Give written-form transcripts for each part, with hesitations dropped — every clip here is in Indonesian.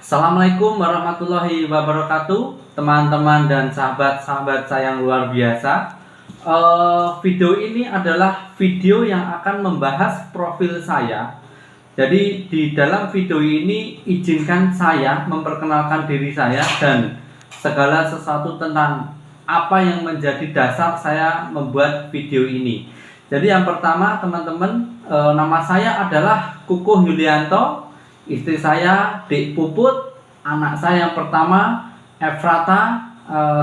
Assalamualaikum warahmatullahi wabarakatuh, teman-teman dan sahabat-sahabat saya yang luar biasa. Video ini adalah video yang akan membahas profil saya. Jadi di dalam video ini izinkan saya memperkenalkan diri saya dan segala sesuatu tentang apa yang menjadi dasar saya membuat video ini. Jadi yang pertama teman-teman, nama saya adalah Kukuh Yulianto. Istri saya Dik Puput, anak saya yang pertama Efrata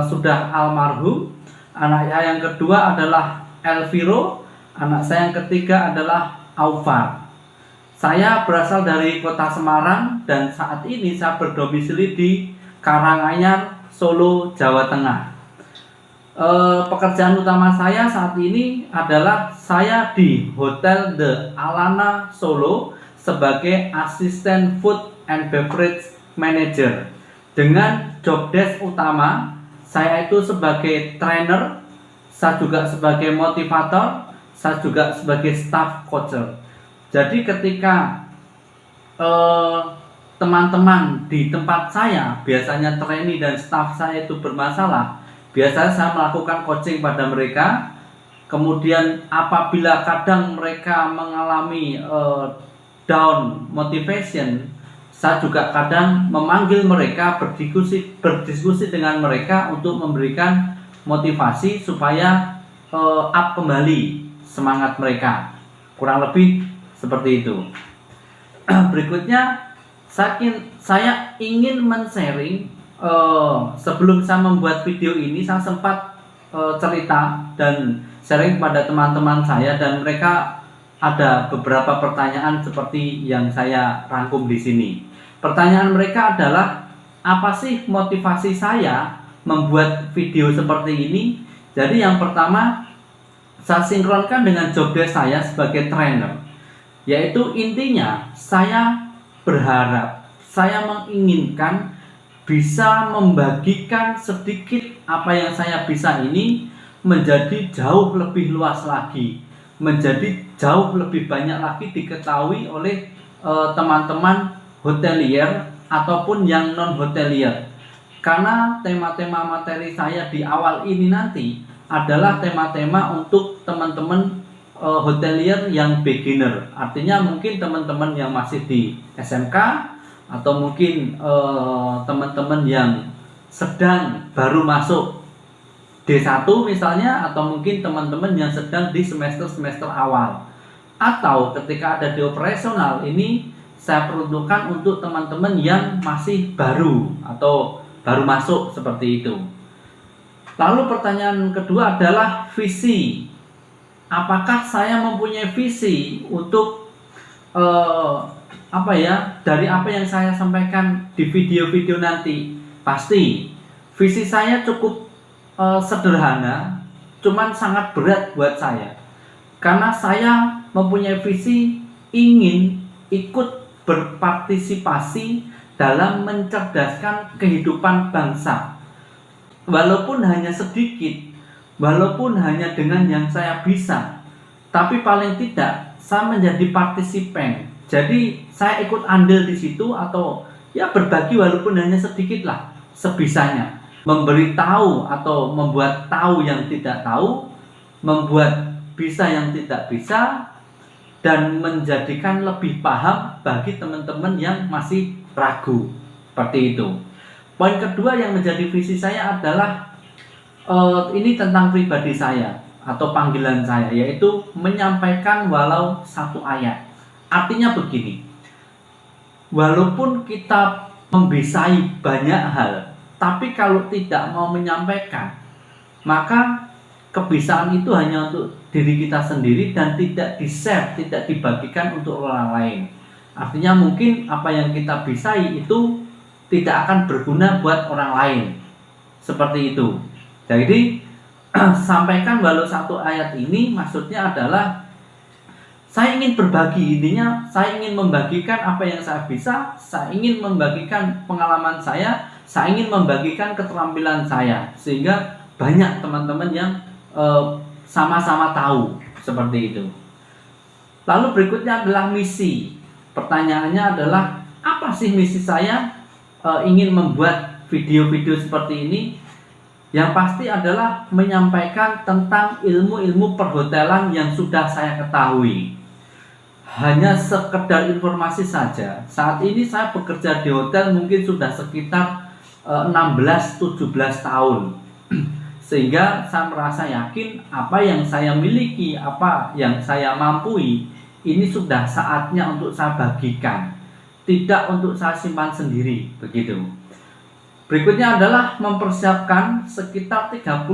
sudah almarhum. Anak saya yang kedua adalah Elviro. Anak saya yang ketiga adalah Aufar. Saya berasal dari kota Semarang dan saat ini saya berdomisili di Karanganyar, Solo, Jawa Tengah. Pekerjaan utama saya saat ini adalah saya di Hotel The Alana Solo sebagai asisten food and beverage manager. Dengan job desk utama saya itu sebagai trainer, saya juga sebagai motivator, saya juga sebagai staff coach. Jadi ketika teman-teman di tempat saya, biasanya trainee dan staff saya itu bermasalah, biasanya saya melakukan coaching pada mereka. Kemudian apabila kadang mereka mengalami down motivation, saya juga kadang memanggil mereka, berdiskusi dengan mereka untuk memberikan motivasi supaya up kembali semangat mereka. Kurang lebih seperti itu. Berikutnya saya ingin men-sharing, sebelum saya membuat video ini saya sempat cerita dan sharing pada teman-teman saya dan mereka ada beberapa pertanyaan seperti yang saya rangkum di sini. Pertanyaan mereka adalah, apa sih motivasi saya membuat video seperti ini? Jadi yang pertama, saya sinkronkan dengan job desk saya sebagai trainer. Yaitu intinya, saya berharap, saya menginginkan bisa membagikan sedikit apa yang saya bisa ini menjadi jauh lebih luas lagi, menjadi jauh lebih banyak lagi diketahui oleh teman-teman hotelier ataupun yang non hotelier. Karena tema-tema materi saya di awal ini nanti adalah tema-tema untuk teman-teman hotelier yang beginner. Artinya mungkin teman-teman yang masih di SMK atau mungkin teman-teman yang sedang baru masuk D1 misalnya, atau mungkin teman-teman yang sedang di semester awal, atau ketika ada di operasional. Ini saya peruntukkan untuk teman-teman yang masih baru atau baru masuk seperti itu. Lalu pertanyaan kedua adalah visi. Apakah saya mempunyai visi untuk dari apa yang saya sampaikan di video-video nanti? Pasti visi saya cukup sederhana, cuman sangat berat buat saya, karena saya mempunyai visi ingin ikut berpartisipasi dalam mencerdaskan kehidupan bangsa, walaupun hanya sedikit, walaupun hanya dengan yang saya bisa, tapi paling tidak saya menjadi partisipan. Jadi saya ikut andil di situ, atau ya berbagi walaupun hanya sedikit lah, sebisanya. Memberitahu atau membuat tahu yang tidak tahu, membuat bisa yang tidak bisa, dan menjadikan lebih paham bagi teman-teman yang masih ragu. Seperti itu. Poin kedua yang menjadi visi saya adalah ini tentang pribadi saya atau panggilan saya, yaitu menyampaikan walau satu ayat. Artinya begini, walaupun kita membisai banyak hal, tapi kalau tidak mau menyampaikan, maka kebisaan itu hanya untuk diri kita sendiri dan tidak di-share, tidak dibagikan untuk orang lain. Artinya mungkin apa yang kita bisai itu tidak akan berguna buat orang lain. Seperti itu. Jadi sampaikan walau satu ayat ini maksudnya adalah saya ingin berbagi. Intinya saya ingin membagikan apa yang saya bisa, saya ingin membagikan pengalaman saya ingin membagikan keterampilan saya, sehingga banyak teman-teman yang sama-sama tahu, seperti itu. Lalu berikutnya adalah misi. Pertanyaannya adalah, apa sih misi saya? ingin membuat video-video seperti ini, yang pasti adalah menyampaikan tentang ilmu-ilmu perhotelan yang sudah saya ketahui. Hanya sekedar informasi saja. Saat ini saya bekerja di hotel mungkin sudah sekitar 16-17 tahun. Sehingga saya merasa yakin apa yang saya miliki, apa yang saya mampu, ini sudah saatnya untuk saya bagikan. Tidak untuk saya simpan sendiri, begitu. Berikutnya adalah mempersiapkan sekitar 30-50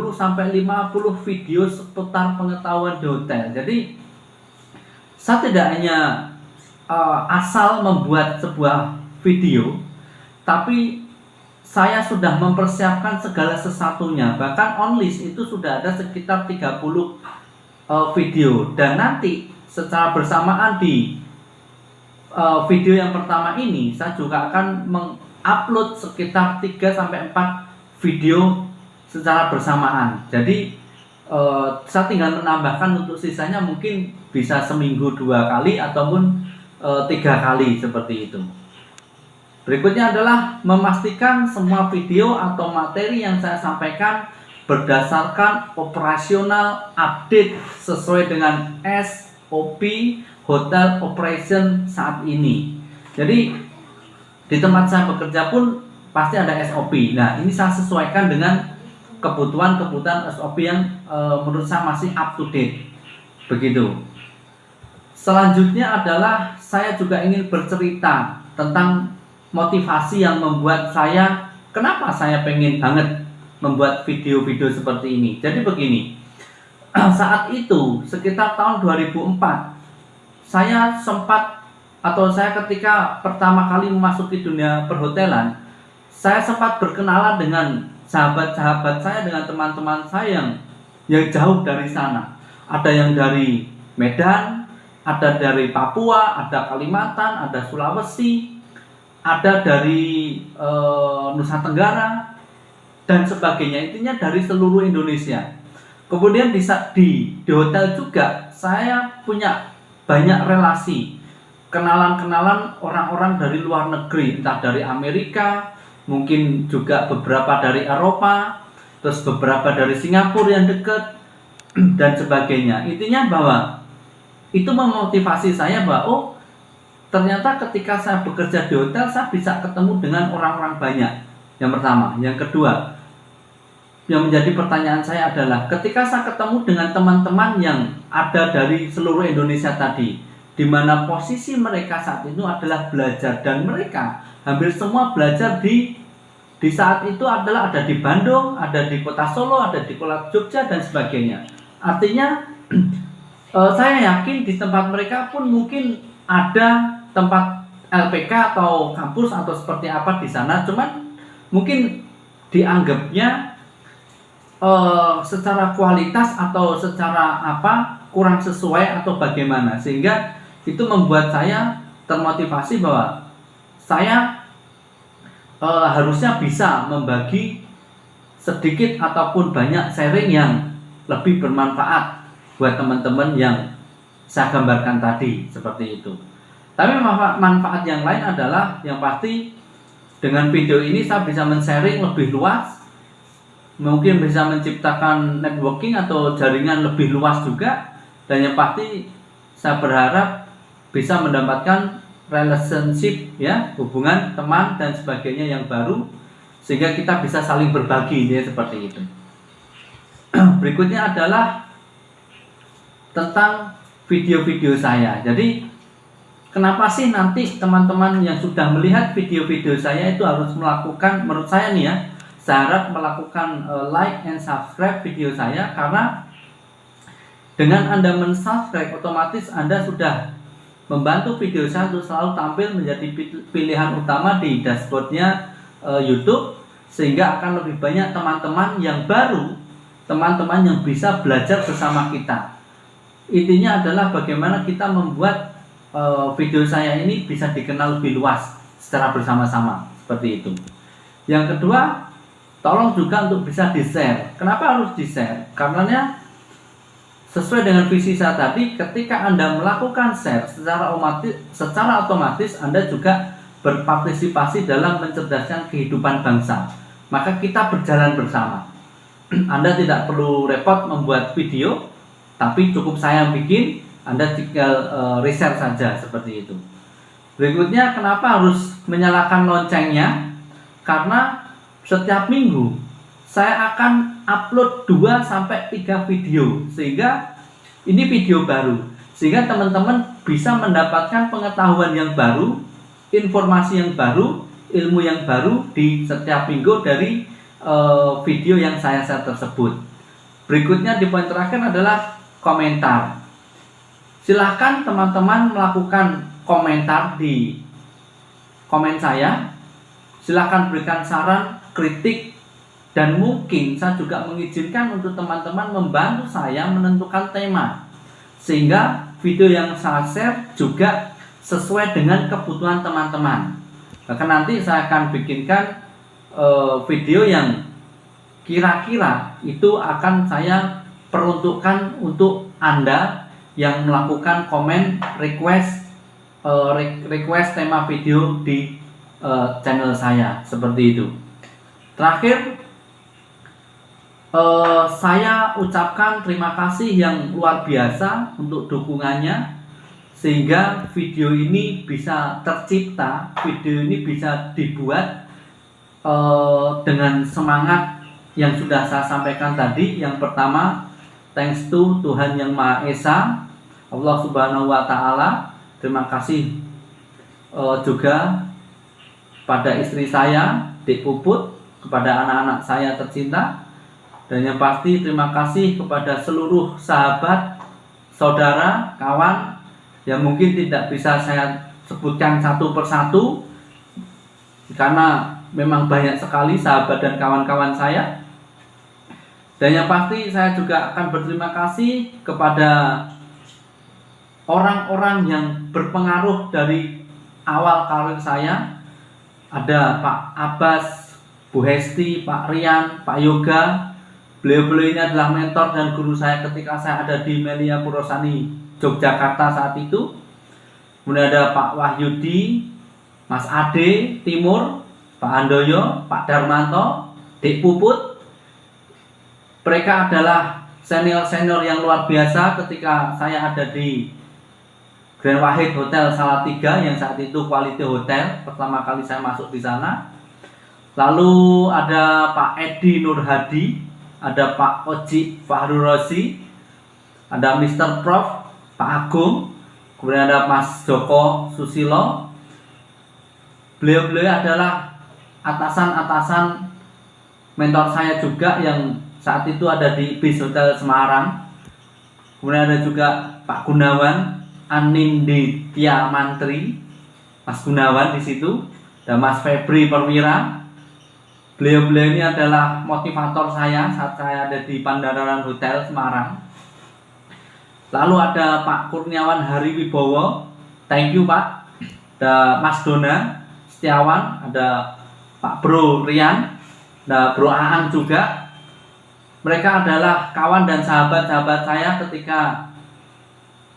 video seputar pengetahuan di hotel. Jadi saya tidak hanya asal membuat sebuah video, tapi saya sudah mempersiapkan segala sesuatunya. Bahkan on list itu sudah ada sekitar 30 video. Dan nanti secara bersamaan di video yang pertama ini, saya juga akan upload sekitar 3-4 video secara bersamaan. Jadi saya tinggal menambahkan untuk sisanya, mungkin bisa seminggu 2 kali ataupun 3 kali seperti itu. Berikutnya adalah memastikan semua video atau materi yang saya sampaikan berdasarkan operasional update sesuai dengan SOP Hotel Operation saat ini. Jadi di tempat saya bekerja pun pasti ada SOP. Nah, ini saya sesuaikan dengan kebutuhan SOP yang menurut saya masih up to date. Begitu. Selanjutnya adalah saya juga ingin bercerita tentang motivasi yang membuat saya, kenapa saya pengen banget membuat video-video seperti ini. Jadi begini, saat itu sekitar tahun 2004, saya ketika pertama kali memasuki dunia perhotelan, saya sempat berkenalan dengan sahabat-sahabat saya, dengan teman-teman saya yang jauh dari sana. Ada yang dari Medan, ada dari Papua, ada Kalimantan, ada Sulawesi, ada dari Nusa Tenggara, dan sebagainya. Intinya dari seluruh Indonesia. Kemudian di hotel juga saya punya banyak relasi, kenalan-kenalan orang-orang dari luar negeri, entah dari Amerika, mungkin juga beberapa dari Eropa, terus beberapa dari Singapura yang dekat, dan sebagainya. Intinya bahwa itu memotivasi saya bahwa ternyata ketika saya bekerja di hotel, saya bisa ketemu dengan orang-orang banyak. Yang pertama. Yang kedua, yang menjadi pertanyaan saya adalah ketika saya ketemu dengan teman-teman yang ada dari seluruh Indonesia tadi, di mana posisi mereka saat itu adalah belajar, dan mereka hampir semua belajar di saat itu adalah ada di Bandung, ada di kota Solo, ada di kota Jogja, dan sebagainya. Artinya saya yakin di tempat mereka pun mungkin ada tempat LPK atau kampus atau seperti apa di sana, cuman mungkin dianggapnya secara kualitas atau secara kurang sesuai atau bagaimana, sehingga itu membuat saya termotivasi bahwa saya harusnya bisa membagi sedikit ataupun banyak sharing yang lebih bermanfaat buat teman-teman yang saya gambarkan tadi, seperti itu. Tapi manfaat yang lain adalah yang pasti dengan video ini saya bisa men-sharing lebih luas, mungkin bisa menciptakan networking atau jaringan lebih luas juga, dan yang pasti saya berharap bisa mendapatkan relationship, ya, hubungan teman dan sebagainya yang baru, sehingga kita bisa saling berbagi, ya, seperti itu. Berikutnya adalah tentang video-video saya. Jadi kenapa sih nanti teman-teman yang sudah melihat video-video saya itu harus melakukan, menurut saya nih ya, saya harap melakukan like and subscribe video saya, karena dengan Anda mensubscribe, otomatis Anda sudah membantu video saya untuk selalu tampil menjadi pilihan utama di dashboardnya YouTube, sehingga akan lebih banyak teman-teman yang baru, teman-teman yang bisa belajar bersama kita. Intinya adalah bagaimana kita membuat video saya ini bisa dikenal lebih luas secara bersama-sama, seperti itu. Yang kedua, tolong juga untuk bisa di-share. Kenapa harus di-share? Karena sesuai dengan visi saya tadi, ketika Anda melakukan share secara otomatis Anda juga berpartisipasi dalam mencerdaskan kehidupan bangsa, maka kita berjalan bersama. Anda tidak perlu repot membuat video, tapi cukup saya bikin, Anda tinggal research saja seperti itu. Berikutnya, kenapa harus menyalakan loncengnya? Karena setiap minggu saya akan upload 2-3 video, sehingga ini video baru, sehingga teman-teman bisa mendapatkan pengetahuan yang baru, informasi yang baru, ilmu yang baru di setiap minggu dari video yang saya share tersebut. Berikutnya di poin terakhir adalah komentar. Silahkan teman-teman melakukan komentar di komen saya. Silahkan berikan saran, kritik, dan mungkin saya juga mengizinkan untuk teman-teman membantu saya menentukan tema, sehingga video yang saya share juga sesuai dengan kebutuhan teman-teman. Bahkan nanti saya akan bikinkan video yang kira-kira itu akan saya peruntukkan untuk Anda yang melakukan komen request tema video di channel saya, seperti itu. Terakhir, saya ucapkan terima kasih yang luar biasa untuk dukungannya, sehingga video ini bisa tercipta, video ini bisa dibuat dengan semangat yang sudah saya sampaikan tadi. Yang pertama, thanks to Tuhan Yang Maha Esa, Allah Subhanahu wa Ta'ala. Terima kasih juga pada istri saya, Dik Puput, kepada anak-anak saya tercinta, dan yang pasti terima kasih kepada seluruh sahabat, saudara, kawan yang mungkin tidak bisa saya sebutkan satu persatu karena memang banyak sekali sahabat dan kawan-kawan saya. Dan yang pasti saya juga akan berterima kasih kepada orang-orang yang berpengaruh dari awal karir saya. Ada Pak Abbas, Bu Hesti, Pak Rian, Pak Yoga. Beliau-beliau ini adalah mentor dan guru saya ketika saya ada di Melia Purwosani, Yogyakarta saat itu. Kemudian ada Pak Wahyudi, Mas Ade Timur, Pak Handoyo, Pak Darmanto, Dik Puput. Mereka adalah senior-senior yang luar biasa ketika saya ada di Grand Wahid Hotel Salatiga yang saat itu Quality Hotel, pertama kali saya masuk di sana. Lalu ada Pak Edi Nurhadi, ada Pak Oji Fahru Rosi, ada Mr. Prof, Pak Agung, kemudian ada Mas Joko Susilo. Beliau-beliau adalah atasan-atasan mentor saya juga yang saat itu ada di Bis Hotel Semarang. Kemudian ada juga Pak Gunawan Aninditya Mantri, Mas Gunawan di situ, dan Mas Febri Perwira. Beliau-beliau ini adalah motivator saya saat saya ada di Pandanaran Hotel Semarang. Lalu ada Pak Kurniawan Hariwibowo, thank you Pak. Ada Mas Dona Setiawan, ada Pak Bro Rian, ada Bro Aang juga. Mereka adalah kawan dan sahabat-sahabat saya ketika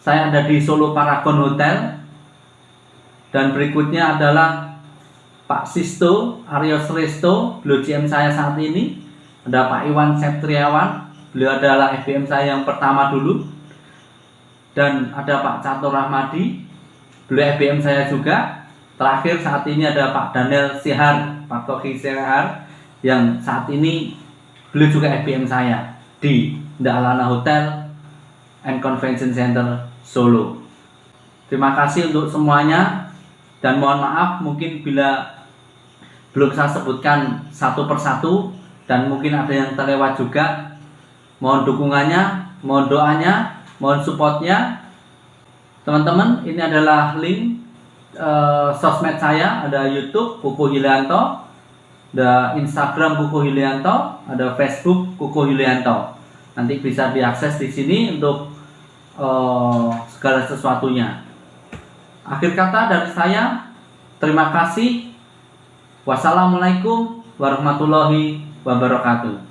saya ada di Solo Paragon Hotel. Dan berikutnya adalah Pak Sisto Aryo Sresto, beliau GM saya saat ini. Ada Pak Iwan Septriawan, beliau adalah FBM saya yang pertama dulu. Dan ada Pak Catur Rahmadi, beliau FBM saya juga. Terakhir saat ini ada Pak Daniel Sihar, Pak Toki Sihar, yang saat ini beliau juga FBM saya di Alana Hotel and Convention Center Solo. Terima kasih untuk semuanya, dan mohon maaf mungkin bila belum saya sebutkan satu persatu dan mungkin ada yang terlewat juga. Mohon dukungannya, mohon doanya, mohon supportnya. Teman-teman, ini adalah link sosmed saya, ada YouTube Kuku Yulianto, ada Instagram Kuku Yulianto, ada Facebook Kuku Yulianto. Nanti bisa diakses di sini untuk segala sesuatunya. Akhir kata dari saya, terima kasih. Wassalamualaikum warahmatullahi wabarakatuh.